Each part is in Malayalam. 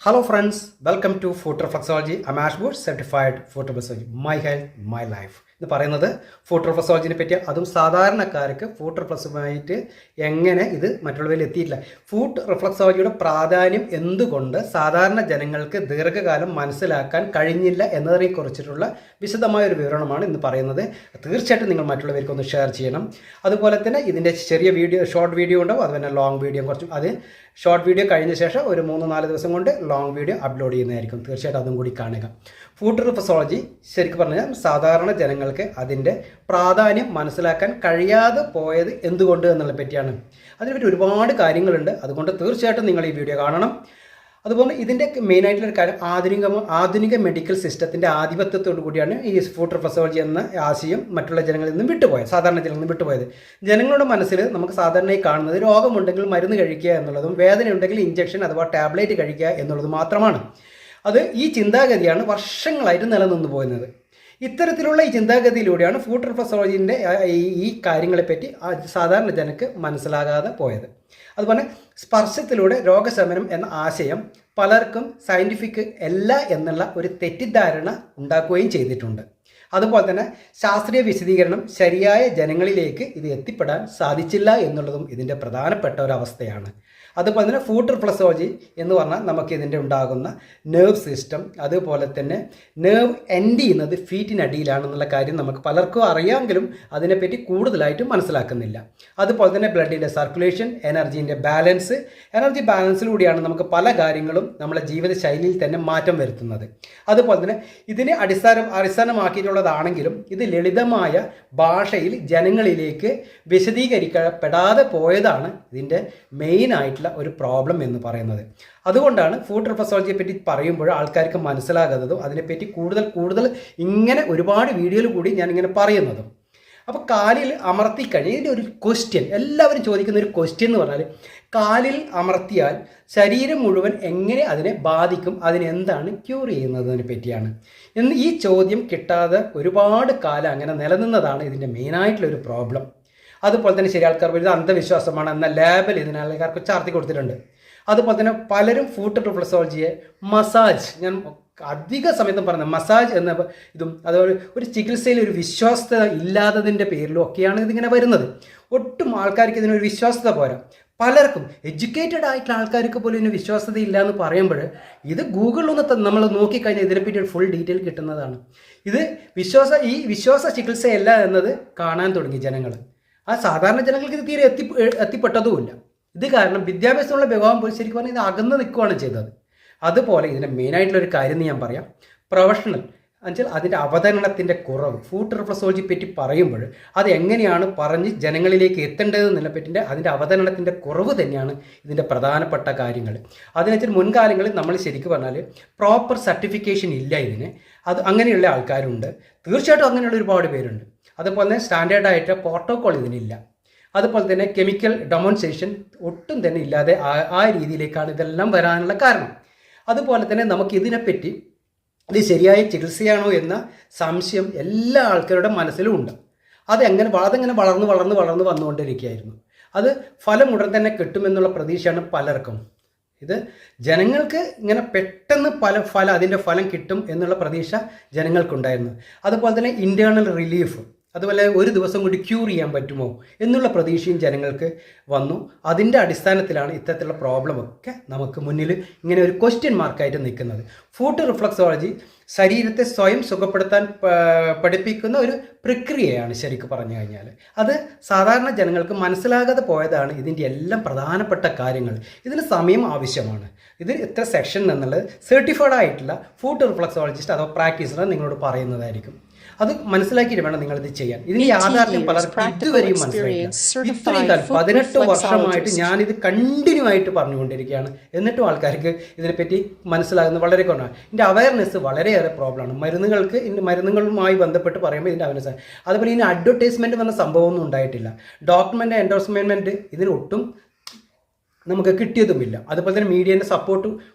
Hello friends, welcome to Food Reflexology. I'm Ashbush, certified food reflexology. My health, my life. ഇത് പറയുന്നത് ഫുഡ് റിഫ്ലക്സോളജിനെ പറ്റി, അതും സാധാരണക്കാർക്ക് ഫുഡ് റിഫ്ലക്സുമായിട്ട് എങ്ങനെ ഇത് മറ്റുള്ളവരിൽ എത്തിയിട്ടില്ല. ഫുഡ് റിഫ്ലക്സോളജിയുടെ പ്രാധാന്യം എന്തുകൊണ്ട് സാധാരണ ജനങ്ങൾക്ക് ദീർഘകാലം മനസ്സിലാക്കാൻ കഴിഞ്ഞില്ല എന്നതിനെ കുറിച്ചിട്ടുള്ള വിശദമായ ഒരു വിവരണമാണ് ഇന്ന് പറയുന്നത്. തീർച്ചയായിട്ടും നിങ്ങൾ മറ്റുള്ളവർക്ക് ഒന്ന് ഷെയർ ചെയ്യണം. അതുപോലെ തന്നെ ഇതിൻ്റെ ചെറിയ വീഡിയോ, ഷോർട്ട് വീഡിയോ ഉണ്ടാവും, അതുപോലെ ലോങ് വീഡിയോ കുറച്ചും. അത് ഷോർട്ട് വീഡിയോ കഴിഞ്ഞ ശേഷം ഒരു 3-4 ദിവസം കൊണ്ട് ലോങ് വീഡിയോ അപ്ലോഡ് ചെയ്യുന്നതായിരിക്കും. തീർച്ചയായിട്ടും അതും കൂടി കാണുക. ഫുഡ് റിഫ്ലക്സോളജി ശരിക്കും പറഞ്ഞാൽ സാധാരണ ജനങ്ങൾക്ക് അതിൻ്റെ പ്രാധാന്യം മനസ്സിലാക്കാൻ കഴിയാതെ പോയത് എന്തുകൊണ്ട് എന്നുള്ള പറ്റിയാണ്. അതിനെപ്പറ്റി ഒരുപാട് കാര്യങ്ങളുണ്ട്. അതുകൊണ്ട് തീർച്ചയായിട്ടും നിങ്ങൾ ഈ വീഡിയോ കാണണം. അതുപോലെ ഇതിൻ്റെ മെയിനായിട്ടുള്ളൊരു കാര്യം, ആധുനിക മെഡിക്കൽ സിസ്റ്റത്തിൻ്റെ ആധിപത്യത്തോടു കൂടിയാണ് ഈ ഫുഡ് റിഫ്ലക്സോളജി എന്ന ആശയം മറ്റുള്ള ജനങ്ങളിൽ നിന്നും വിട്ടുപോയത്, സാധാരണ ജനങ്ങളിൽ നിന്നും വിട്ടുപോയത്. ജനങ്ങളുടെ മനസ്സിൽ നമുക്ക് സാധാരണയായി കാണുന്നത് രോഗമുണ്ടെങ്കിൽ മരുന്ന് കഴിക്കുക എന്നുള്ളതും വേദന ഉണ്ടെങ്കിൽ ഇഞ്ചക്ഷൻ അഥവാ ടാബ്ലറ്റ് കഴിക്കുക എന്നുള്ളതും മാത്രമാണ്. ഈ ചിന്താഗതിയാണ് വർഷങ്ങളായിട്ട് നിലനിന്ന് പോയിരുന്നത്. ഇത്തരത്തിലുള്ള ഈ ചിന്താഗതിയിലൂടെയാണ് ഫുഡ് റിഫ്ലക്സോളജിൻ്റെ ഈ കാര്യങ്ങളെപ്പറ്റി സാധാരണ ജനക്ക് മനസ്സിലാകാതെ പോയത്. അതുപോലെ സ്പർശത്തിലൂടെ രോഗശമനം എന്ന ആശയം പലർക്കും സയൻറ്റിഫിക് അല്ല എന്നുള്ള ഒരു തെറ്റിദ്ധാരണ ഉണ്ടാക്കുകയും ചെയ്തിട്ടുണ്ട്. അതുപോലെ തന്നെ ശാസ്ത്രീയ വിശദീകരണം ശരിയായ ജനങ്ങളിലേക്ക് ഇത് എത്തിപ്പെടാൻ സാധിച്ചില്ല എന്നുള്ളതും ഇതിൻ്റെ പ്രധാനപ്പെട്ട ഒരു അവസ്ഥയാണ്. അതുപോലെ തന്നെ ഫുഡ് റിഫ്ലക്സോളജി എന്ന് പറഞ്ഞാൽ നമുക്ക് ഇതിൻ്റെ ഉണ്ടാകുന്ന നെർവ് സിസ്റ്റം, അതുപോലെ തന്നെ നെർവ് എൻഡ് ചെയ്യുന്നത് ഫീറ്റിനടിയിലാണെന്നുള്ള കാര്യം നമുക്ക് പലർക്കും അറിയാമെങ്കിലും അതിനെപ്പറ്റി കൂടുതലായിട്ട് മനസ്സിലാക്കുന്നില്ല. അതുപോലെ തന്നെ ബ്ലഡിൻ്റെ സർക്കുലേഷൻ, എനർജി ബാലൻസിലൂടെയാണ് നമുക്ക് പല കാര്യങ്ങളും നമ്മുടെ ജീവിതശൈലിയിൽ തന്നെ മാറ്റം വരുത്തുന്നത്. അതുപോലെ തന്നെ ഇതിനെ അടിസ്ഥാനമാക്കിയിട്ടുള്ളതാണെങ്കിലും ഇത് ലളിതമായ ഭാഷയിൽ ജനങ്ങളിലേക്ക് വിശദീകരിക്കപ്പെടാതെ പോയതാണ് ഇതിൻ്റെ മെയിനായിട്ടുള്ള ഒരു പ്രോബ്ലം എന്ന് പറയുന്നത്. അതുകൊണ്ടാണ് ഫുഡ് റിഫ്ലക്സോളജിയെ പറ്റി പറയുമ്പോൾ ആൾക്കാർക്ക് മനസ്സിലാകുന്നതും അതിനെപ്പറ്റി കൂടുതൽ ഇങ്ങനെ ഒരുപാട് വീഡിയോയിൽ കൂടി ഞാനിങ്ങനെ പറയുന്നതും. അപ്പോൾ കാലിൽ അമർത്തിക്കഴിഞ്ഞാൽ ഇതിൻ്റെ ഒരു ക്വസ്റ്റ്യൻ, എല്ലാവരും ചോദിക്കുന്ന ഒരു ക്വസ്റ്റ്യൻ എന്ന് പറഞ്ഞാൽ, കാലിൽ അമർത്തിയാൽ ശരീരം മുഴുവൻ എങ്ങനെ അതിനെ ബാധിക്കും, അതിനെന്താണ് ക്യൂർ ചെയ്യുന്നതിനെ പറ്റിയാണ്. ഈ ചോദ്യം കിട്ടാതെ ഒരുപാട് കാലം അങ്ങനെ നിലനിന്നതാണ് ഇതിൻ്റെ മെയിനായിട്ടുള്ളൊരു പ്രോബ്ലം. അതുപോലെ തന്നെ ശരി, ആൾക്കാർ ഇത് അന്ധവിശ്വാസമാണ് എന്ന ലേബൽ ഇതിനാൾക്കാർക്ക് ചാർത്തി കൊടുത്തിട്ടുണ്ട്. അതുപോലെ തന്നെ പലരും ഫുഡ് റിഫ്ലക്സോളജിയെ മസാജ്, ഞാൻ അധിക സമയത്തും പറയുന്നത് മസാജ് എന്ന ഇതും അതുപോലെ ഒരു ചികിത്സയിൽ ഒരു വിശ്വാസ്യത ഇല്ലാത്തതിൻ്റെ പേരിലും ഒക്കെയാണ് ഇതിങ്ങനെ വരുന്നത്. ഒട്ടും ആൾക്കാർക്ക് ഇതിനൊരു വിശ്വാസ്യത പോരാ. പലർക്കും എഡ്യൂക്കേറ്റഡ് ആയിട്ടുള്ള ആൾക്കാർക്ക് പോലും ഇതിന് വിശ്വാസ്യത ഇല്ല എന്ന് പറയുമ്പോൾ ഇത് ഗൂഗിളിലൊന്ന് നമ്മൾ നോക്കിക്കഴിഞ്ഞാൽ ഇതിനെപ്പറ്റി ഒരു ഫുൾ ഡീറ്റെയിൽ കിട്ടുന്നതാണ്. ഇത് വിശ്വാസ ചികിത്സയല്ല എന്നത് കാണാൻ തുടങ്ങി ജനങ്ങൾ. സാധാരണ ജനങ്ങൾക്ക് ഇത് തീരെ എത്തിപ്പെട്ടതുമില്ല. ഇത് കാരണം വിദ്യാഭ്യാസമുള്ള വിഭാഗം പോലും ശരിക്കും പറഞ്ഞാൽ ഇത് അകന്ന് നിൽക്കുകയാണ് ചെയ്തത്. അതുപോലെ ഇതിൻ്റെ മെയിനായിട്ടുള്ളൊരു കാര്യം ഞാൻ പറയാം, പ്രൊഫഷണൽ എന്നുവെച്ചാൽ അതിൻ്റെ അവതരണത്തിൻ്റെ കുറവ്. ഫുഡ് റിഫ്ലക്സോളജി പറ്റി പറയുമ്പോൾ അത് എങ്ങനെയാണ് പറഞ്ഞ് ജനങ്ങളിലേക്ക് എത്തേണ്ടതെന്നുള്ള പറ്റിൻ്റെ അതിൻ്റെ അവതരണത്തിൻ്റെ കുറവ് തന്നെയാണ് ഇതിൻ്റെ പ്രധാനപ്പെട്ട കാര്യങ്ങൾ. അതിനെച്ചാൽ മുൻകാലങ്ങളിൽ നമ്മൾ ശരിക്കും പറഞ്ഞാൽ പ്രോപ്പർ സർട്ടിഫിക്കേഷൻ ഇല്ല ഇതിന്. അങ്ങനെയുള്ള ആൾക്കാരുണ്ട്, തീർച്ചയായിട്ടും അങ്ങനെയുള്ള ഒരുപാട് പേരുണ്ട്. അതുപോലെ തന്നെ സ്റ്റാൻഡേർഡായിട്ട് പ്രോട്ടോക്കോൾ ഇതിനില്ല. അതുപോലെ തന്നെ കെമിക്കൽ ഡെമോൺസ്ട്രേഷൻ ഒട്ടും തന്നെ ഇല്ലാതെ ആ രീതിയിലേക്കാണ് ഇതെല്ലാം വരാനുള്ള കാരണം. അതുപോലെ തന്നെ നമുക്ക് ഇതിനെപ്പറ്റി ഇത് ശരിയായ ചികിത്സയാണോ എന്ന സംശയം എല്ലാ ആൾക്കാരുടെ മനസ്സിലും ഉണ്ട്. അതെങ്ങനെ വളർന്ന് വന്നുകൊണ്ടിരിക്കുകയായിരുന്നു. അത് ഫലം ഉടൻ തന്നെ കിട്ടുമെന്നുള്ള പ്രതീക്ഷയാണ് പലർക്കും. ഇത് ജനങ്ങൾക്ക് ഇങ്ങനെ പെട്ടെന്ന് അതിൻ്റെ ഫലം കിട്ടും എന്നുള്ള പ്രതീക്ഷ ജനങ്ങൾക്കുണ്ടായിരുന്നു. അതുപോലെ തന്നെ ഇൻറ്റേർണൽ റിലീഫ്, അതുപോലെ ഒരു ദിവസം കൂടി ക്യൂർ ചെയ്യാൻ പറ്റുമോ എന്നുള്ള പ്രതീക്ഷയും ജനങ്ങൾക്ക് വന്നു. അതിൻ്റെ അടിസ്ഥാനത്തിലാണ് ഇത്തരത്തിലുള്ള പ്രോബ്ലമൊക്കെ നമുക്ക് മുന്നിൽ ഇങ്ങനെ ഒരു ക്വസ്റ്റ്യൻ മാർക്കായിട്ട് നിൽക്കുന്നത്. ഫുഡ് റിഫ്ലക്സോളജി ശരീരത്തെ സ്വയം സുഖപ്പെടുത്താൻ പഠിപ്പിക്കുന്ന ഒരു പ്രക്രിയയാണ് ശരിക്കും പറഞ്ഞു കഴിഞ്ഞാൽ. അത് സാധാരണ ജനങ്ങൾക്ക് മനസ്സിലാകാതെ പോയതാണ് ഇതിൻ്റെ എല്ലാം പ്രധാനപ്പെട്ട കാര്യങ്ങൾ. ഇതിന് സമയം ആവശ്യമാണ്. ഇത് എത്ര സെക്ഷൻ എന്നുള്ളത് സർട്ടിഫൈഡ് ആയിട്ടുള്ള ഫുഡ് റിഫ്ലക്സോളജിസ്റ്റ് അഥവാ പ്രാക്ടീസർ നിങ്ങളോട് പറയുന്നതായിരിക്കും. അത് മനസ്സിലാക്കിയിട്ട് വേണം നിങ്ങളിത് ചെയ്യാൻ. ഇതിന് യാഥാർത്ഥ്യം പലർക്കും ഇതുവരെയും മനസ്സിലായില്ല. ഇത്രയും കാലം 18 വർഷമായിട്ട് ഞാനിത് കണ്ടിന്യൂ ആയിട്ട് പറഞ്ഞുകൊണ്ടിരിക്കുകയാണ്. എന്നിട്ടും ആൾക്കാർക്ക് ഇതിനെപ്പറ്റി മനസ്സിലാകുന്നത് വളരെ കുറവാണ്. ഇതിൻ്റെ അവയർനെസ് വളരെയേറെ പ്രോബ്ലമാണ്. മരുന്നുകളുമായി ബന്ധപ്പെട്ട് പറയുമ്പോൾ ഇതിൻ്റെ അവയർനെസ്. അതുപോലെ ഇതിന് അഡ്വർടൈസ്മെൻറ്റ് എന്ന സംഭവമൊന്നും ഉണ്ടായിട്ടില്ല. ഡോക്യുമെൻ്റ് എൻഡോഴ്സ്മെൻറ്റ് ഇതിനൊട്ടും നമുക്ക് കിട്ടിയതുമില്ല. അതുപോലെ തന്നെ മീഡിയേൻ്റെ സപ്പോർട്ട്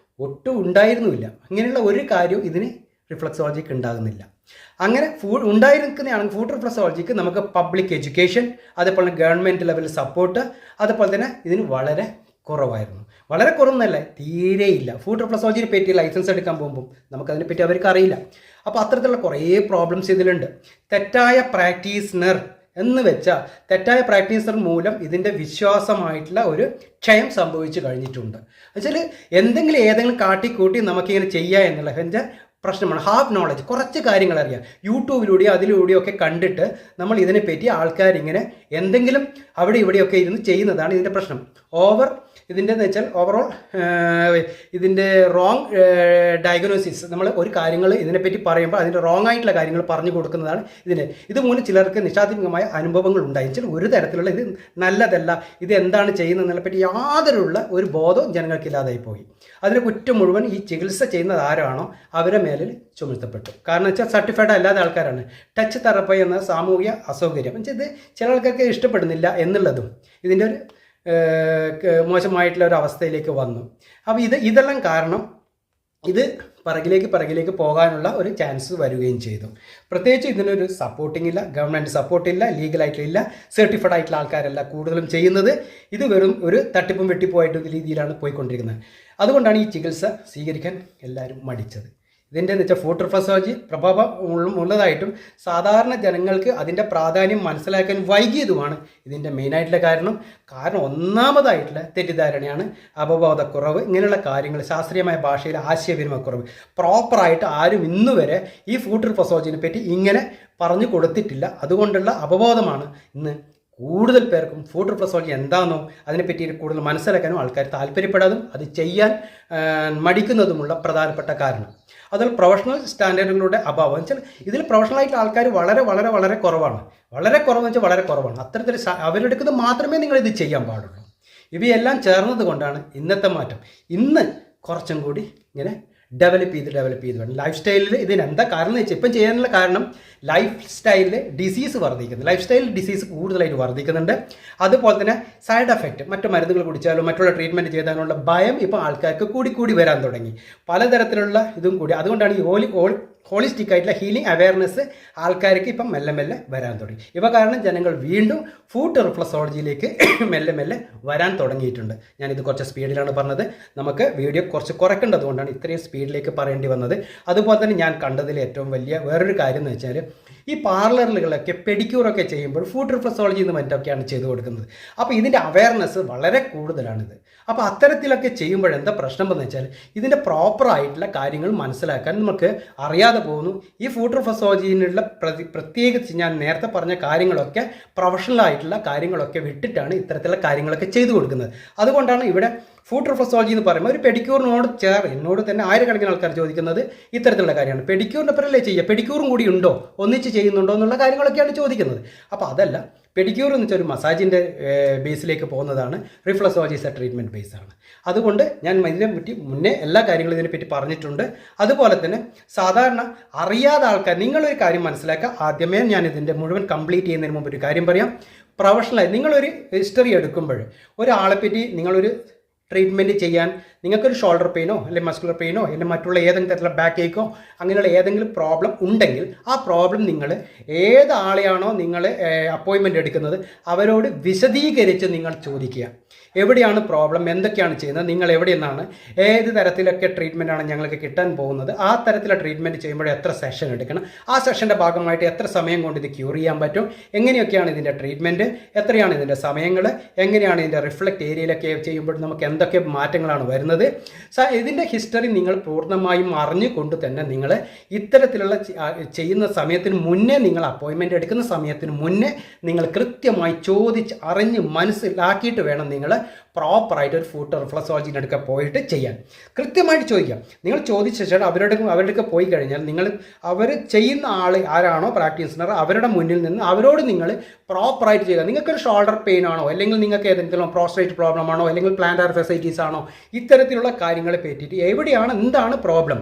ഒട്ടും ഉണ്ടായിരുന്നുമില്ല. ഇങ്ങനെയുള്ള ഒരു കാര്യവും ഇതിന് റിഫ്ലക്സോളജിക്ക് ഉണ്ടാകുന്നില്ല. അങ്ങനെ ഉണ്ടായിരിക്കുന്നതാണെങ്കിൽ ഫുഡ് റിഫ്ലക്സോളജിക്ക് നമുക്ക് പബ്ലിക് എഡ്യൂക്കേഷൻ, അതേപോലെ ഗവൺമെൻറ് ലെവൽ സപ്പോർട്ട്, അതുപോലെ തന്നെ ഇതിന് വളരെ കുറവായിരുന്നു. വളരെ കുറവെന്നല്ല, തീരെയില്ല. ഫുഡ് റിഫ്ലക്സോളജിയെ പറ്റി ലൈസൻസ് എടുക്കാൻ പോകുമ്പോൾ നമുക്കതിനെപ്പറ്റി അവർക്ക് അറിയില്ല. അപ്പോൾ അത്തരത്തിലുള്ള കുറേ പ്രോബ്ലംസ് ഇതിലുണ്ട്. തെറ്റായ പ്രാക്ടീസ്നർ എന്ന് വെച്ചാൽ തെറ്റായ പ്രാക്ടീസർ മൂലം ഇതിൻ്റെ വിശ്വാസമായിട്ടുള്ള ഒരു ക്ഷയം സംഭവിച്ചു കഴിഞ്ഞിട്ടുണ്ട്. എന്നുവെച്ചാൽ ഏതെങ്കിലും കാട്ടിക്കൂട്ടി നമുക്കിങ്ങനെ ചെയ്യുക എന്നുള്ള എൻ്റെ പ്രശ്നമാണ്. ഹാഫ് നോളജ്, കുറച്ച് കാര്യങ്ങൾ അറിയാം, യൂട്യൂബിലൂടെയോ അതിലൂടെയോ ഒക്കെ കണ്ടിട്ട് നമ്മൾ ഇതിനെപ്പറ്റി ആൾക്കാരിങ്ങനെ എന്തെങ്കിലും അവിടെ ഇവിടെയൊക്കെ ഇരുന്ന് ചെയ്യുന്നതാണ് ഇതിൻ്റെ പ്രശ്നം. ഇതിൻ്റെ വെച്ചാൽ ഓവറോൾ ഇതിൻ്റെ റോങ് ഡയഗ്നോസിസ്. നമ്മൾ ഒരു കാര്യങ്ങൾ ഇതിനെപ്പറ്റി പറയുമ്പോൾ അതിൻ്റെ റോങ് ആയിട്ടുള്ള കാര്യങ്ങൾ പറഞ്ഞു കൊടുക്കുന്നതാണ് ഇതുമൂലം ചിലർക്ക് നിഷാദീനമായ അനുഭവങ്ങൾ ഉണ്ടായി. വെച്ചാൽ ഒരു തരത്തിലുള്ള ഇത് നല്ലതല്ല, ഇത് എന്താണ് ചെയ്യുന്നതിനെപ്പറ്റി യാതൊരുള്ള ഒരു ബോധവും ജനങ്ങൾക്കില്ലാതായി പോയി. അതിന് കുറ്റം മുഴുവൻ ഈ ചികിത്സ ചെയ്യുന്നത് ആരാണോ അവരെ മേലിൽ ചുമത്തപ്പെട്ടു. കാരണം വെച്ചാൽ സർട്ടിഫൈഡ് അല്ലാത്ത ആൾക്കാരാണ്. ടച്ച് തെറപ്പി എന്ന സാമൂഹിക അസൗകര്യം വെച്ചാൽ ഇത് ചില ആൾക്കാർക്ക് ഇഷ്ടപ്പെടുന്നില്ല എന്നുള്ളതും ഇതിൻ്റെ ഒരു മോശമായിട്ടുള്ള ഒരു അവസ്ഥയിലേക്ക് വന്നു. അപ്പോൾ ഇതെല്ലാം കാരണം ഇത് പിറകിലേക്ക് പോകാനുള്ള ഒരു ചാൻസ് വരികയും ചെയ്തു. പ്രത്യേകിച്ച് ഇതിനൊരു സപ്പോർട്ടിംഗ് ഇല്ല, ഗവൺമെൻറ് സപ്പോർട്ടില്ല, ലീഗലായിട്ടില്ല, സർട്ടിഫൈഡ് ആയിട്ടുള്ള ആൾക്കാരല്ല കൂടുതലും ചെയ്യുന്നത്. ഇത് വെറും ഒരു തട്ടിപ്പും വെട്ടിപ്പോയിട്ട് രീതിയിലാണ് പോയിക്കൊണ്ടിരിക്കുന്നത്. അതുകൊണ്ടാണ് ഈ ചികിത്സ സ്വീകരിക്കാൻ എല്ലാവരും മടിച്ചത്. ഇതിൻ്റെ വെച്ചാൽ ഫുഡ് റിഫ്ലക്സോളജി പ്രഭാവം ഉള്ളതായിട്ടും സാധാരണ ജനങ്ങൾക്ക് അതിൻ്റെ പ്രാധാന്യം മനസ്സിലാക്കാൻ വൈകിയതുമാണ് ഇതിൻ്റെ മെയിനായിട്ടുള്ള കാരണം. ഒന്നാമതായിട്ടുള്ള തെറ്റിദ്ധാരണയാണ്, അവബോധക്കുറവ്, ഇങ്ങനെയുള്ള കാര്യങ്ങൾ, ശാസ്ത്രീയമായ ഭാഷയിൽ ആശയവിനിമയക്കുറവ്. പ്രോപ്പറായിട്ട് ആരും ഇന്നുവരെ ഈ ഫുഡ് റിഫ്ലക്സോളജിനെ പറ്റി ഇങ്ങനെ പറഞ്ഞു കൊടുത്തിട്ടില്ല. അതുകൊണ്ടുള്ള അവബോധമാണ് ഇന്ന് കൂടുതൽ പേർക്കും ഫുഡ് റിഫ്ലക്സോളജി എന്താണെന്നോ അതിനെപ്പറ്റി കൂടുതൽ മനസ്സിലാക്കാനും ആൾക്കാർ താല്പര്യപ്പെടാതും അത് ചെയ്യാൻ മടിക്കുന്നതുമുള്ള പ്രധാനപ്പെട്ട കാരണം. അതുപോലെ പ്രൊഫഷണൽ സ്റ്റാൻഡേർഡുകളുടെ അഭാവം വെച്ചാൽ ഇതിൽ പ്രൊഫഷണലായിട്ടുള്ള ആൾക്കാർ വളരെ കുറവാണ്. വളരെ കുറവാണ്. അത്തരത്തിൽ അവരെടുക്കുന്നത് മാത്രമേ നിങ്ങളിത് ചെയ്യാൻ പാടുള്ളൂ. ഇവയെല്ലാം ചേർന്നത് കൊണ്ടാണ് ഇന്നത്തെ മാറ്റം. ഇന്ന് കുറച്ചും കൂടി ഇങ്ങനെ ഡെവലപ്പ് ചെയ്ത് വേണം. ലൈഫ് സ്റ്റൈലിൽ ഇതിനെന്താ കാരണം എന്ന് വെച്ചാൽ ഇപ്പം ചെയ്യാനുള്ള കാരണം ലൈഫ് സ്റ്റൈലിൽ ഡിസീസ് വർദ്ധിക്കുന്നു. ലൈഫ് സ്റ്റൈലിൽ ഡിസീസ് കൂടുതലായിട്ട് വർദ്ധിക്കുന്നുണ്ട്. അതുപോലെ തന്നെ സൈഡ് എഫക്റ്റ്, മറ്റു മരുന്നുകൾ കുടിച്ചാലോ മറ്റുള്ള ട്രീറ്റ്മെൻറ്റ് ചെയ്താലുള്ള ഭയം ഇപ്പോൾ ആൾക്കാർക്ക് കൂടി വരാൻ തുടങ്ങി. പലതരത്തിലുള്ള ഇതും കൂടി. അതുകൊണ്ടാണ് ഈ ഹോളിസ്റ്റിക് ആയിട്ടുള്ള ഹീലിംഗ് അവയർനെസ് ആൾക്കാർക്ക് ഇപ്പം മെല്ലെ വരാൻ തുടങ്ങി. ഇവ കാരണം ജനങ്ങൾ വീണ്ടും ഫുഡ് റിഫ്ലക്സോളജിയിലേക്ക് മെല്ലെ വരാൻ തുടങ്ങിയിട്ടുണ്ട്. ഞാനിത് കുറച്ച് സ്പീഡിലാണ് പറഞ്ഞത്. നമുക്ക് വീഡിയോ കുറച്ച് കുറയ്ക്കേണ്ടതുകൊണ്ടാണ് ഇത്രയും സ്പീഡിലേക്ക് പറയേണ്ടി വന്നത്. അതുപോലെ തന്നെ ഞാൻ കണ്ടതിൽ ഏറ്റവും വലിയ വേറൊരു കാര്യം എന്ന് വെച്ചാൽ ഈ പാർലറുകളൊക്കെ പെഡിക്യൂറൊക്കെ ചെയ്യുമ്പോൾ ഫുഡ് റിഫ്ലക്സോളജി എന്ന് മറ്റൊക്കെയാണ് ചെയ്തു കൊടുക്കുന്നത്. അപ്പോൾ ഇതിൻ്റെ അവയർനെസ് വളരെ കൂടുതലാണിത്. അപ്പോൾ അത്തരത്തിലൊക്കെ ചെയ്യുമ്പോൾ എന്താ പ്രശ്നം എന്ന് വെച്ചാൽ ഇതിൻ്റെ പ്രോപ്പറായിട്ടുള്ള കാര്യങ്ങൾ മനസ്സിലാക്കാൻ നമുക്ക് അറിയാതെ പോകുന്നു. ഈ ഫുഡ് റിഫ്ലക്സോളജിയിലുള്ള പ്രത്യേകിച്ച് ഞാൻ നേരത്തെ പറഞ്ഞ കാര്യങ്ങളൊക്കെ പ്രൊഫഷണലായിട്ടുള്ള കാര്യങ്ങളൊക്കെ വിട്ടിട്ടാണ് ഇത്തരത്തിലുള്ള കാര്യങ്ങളൊക്കെ ചെയ്തു കൊടുക്കുന്നത്. അതുകൊണ്ടാണ് ഇവിടെ ഫുഡ് റിഫ്ലക്സോളജി എന്ന് പറയുമ്പോൾ ഒരു പെഡിക്യൂറിനോട് എന്നോട് തന്നെ ആയിരക്കണക്കിന് ആൾക്കാർ ചോദിക്കുന്നത് ഇത്തരത്തിലുള്ള കാര്യമാണ്. പെഡിക്യൂറിൻ്റെ പേരല്ലേ ചെയ്യുക, പെഡിക്യൂറും കൂടി ഉണ്ടോ, ഒന്നിച്ച് ചെയ്യുന്നുണ്ടോ എന്നുള്ള കാര്യങ്ങളൊക്കെയാണ് ചോദിക്കുന്നത്. അപ്പോൾ അതല്ല, പെഡിക്യൂർ എന്ന് വെച്ചാൽ ഒരു മസാജിൻ്റെ ബേസിലേക്ക് പോകുന്നതാണ്. റിഫ്ലക്സോളജി എ ട്രീറ്റ്മെൻറ്റ് ബേസാണ്. അതുകൊണ്ട് ഞാൻ ഇതിനെപ്പറ്റി മുന്നേ എല്ലാ കാര്യങ്ങളും ഇതിനെപ്പറ്റി പറഞ്ഞിട്ടുണ്ട്. അതുപോലെ തന്നെ സാധാരണ അറിയാതെ ആൾക്കാർ നിങ്ങളൊരു കാര്യം മനസ്സിലാക്കുക. ആദ്യമേ ഞാൻ ഇതിൻ്റെ മുഴുവൻ കംപ്ലീറ്റ് ചെയ്യുന്നതിന് മുമ്പ് ഒരു കാര്യം പറയാം. പ്രൊഫഷണലായി നിങ്ങളൊരു ഹിസ്റ്ററി എടുക്കുമ്പോൾ ഒരാളെപ്പറ്റി നിങ്ങളൊരു ട്രീറ്റ്മെൻറ്റ് ചെയ്യാൻ നിങ്ങൾക്കൊരു ഷോൾഡർ പെയിനോ അല്ലെങ്കിൽ മസ്കുലർ പെയിനോ അല്ലെങ്കിൽ മറ്റുള്ള ഏതെങ്കിലും തരത്തിലുള്ള ബാക്ക് ഏക്കോ അങ്ങനെയുള്ള ഏതെങ്കിലും പ്രോബ്ലം ഉണ്ടെങ്കിൽ ആ പ്രോബ്ലം നിങ്ങൾ ഏതാളെയാണോ നിങ്ങൾ അപ്പോയിൻമെൻ്റ് എടുക്കുന്നത് അവരോട് വിശദീകരിച്ച് നിങ്ങൾ ചോദിക്കുക. എവിടെയാണ് പ്രോബ്ലം, എന്തൊക്കെയാണ് ചെയ്യുന്നത്, നിങ്ങൾ എവിടെ നിന്നാണ്, ഏത് തരത്തിലൊക്കെ ട്രീറ്റ്മെൻറ്റാണ് ഞങ്ങൾക്ക് കിട്ടാൻ പോകുന്നത്, ആ തരത്തിലുള്ള ട്രീറ്റ്മെൻറ്റ് ചെയ്യുമ്പോൾ എത്ര സെഷൻ എടുക്കണം, ആ സെഷൻ്റെ ഭാഗമായിട്ട് എത്ര സമയം കൊണ്ട് ഇത് ക്യൂർ ചെയ്യാൻ പറ്റും, എങ്ങനെയൊക്കെയാണ് ഇതിൻ്റെ ട്രീറ്റ്മെൻറ്റ്, എത്രയാണ് ഇതിൻ്റെ സമയങ്ങൾ, എങ്ങനെയാണ് ഇതിൻ്റെ റിഫ്ലക്റ്റ് ഏരിയയിലൊക്കെ ചെയ്യുമ്പോൾ നമുക്ക് എന്തൊക്കെ മാറ്റങ്ങളാണ് വരുന്നത്. ഇതിൻ്റെ ഹിസ്റ്ററി നിങ്ങൾ പൂർണ്ണമായും അറിഞ്ഞുകൊണ്ട് തന്നെ നിങ്ങൾ ഇത്തരത്തിലുള്ള ചെയ്യുന്ന സമയത്തിന് മുന്നേ, നിങ്ങൾ അപ്പോയിൻമെൻ്റ് എടുക്കുന്ന സമയത്തിന് മുന്നേ നിങ്ങൾ കൃത്യമായി ചോദിച്ച് അറിഞ്ഞ് മനസ്സിലാക്കിയിട്ട് വേണം നിങ്ങൾ പ്രോപ്പറായിട്ട് ഒരു ഫുഡ് റിഫ്ലക്സോളജിൻ്റെ അടുക്ക പോയിട്ട് ചെയ്യാൻ. കൃത്യമായിട്ട് ചോദിക്കാം. നിങ്ങൾ ചോദിച്ച ശേഷം അവരുടെ പോയി കഴിഞ്ഞാൽ അവർ ചെയ്യുന്ന ആൾ ആരാണോ പ്രാക്ടീഷണർ അവരുടെ മുന്നിൽ നിന്ന് അവരോട് നിങ്ങൾ പ്രോപ്പറായിട്ട് ചെയ്യുക. നിങ്ങൾക്കൊരു ഷോൾഡർ പെയിൻ ആണോ, അല്ലെങ്കിൽ നിങ്ങൾക്ക് ഏതെങ്കിലും പ്രോസ്റ്റേറ്റ് പ്രോബ്ലം ആണോ, അല്ലെങ്കിൽ പ്ലാന്റർ ഫെസൈറ്റീസ് ആണോ, ഇത്തരത്തിലുള്ള കാര്യങ്ങളെ പറ്റിയിട്ട് എവിടെയാണ് എന്താണ് പ്രോബ്ലം,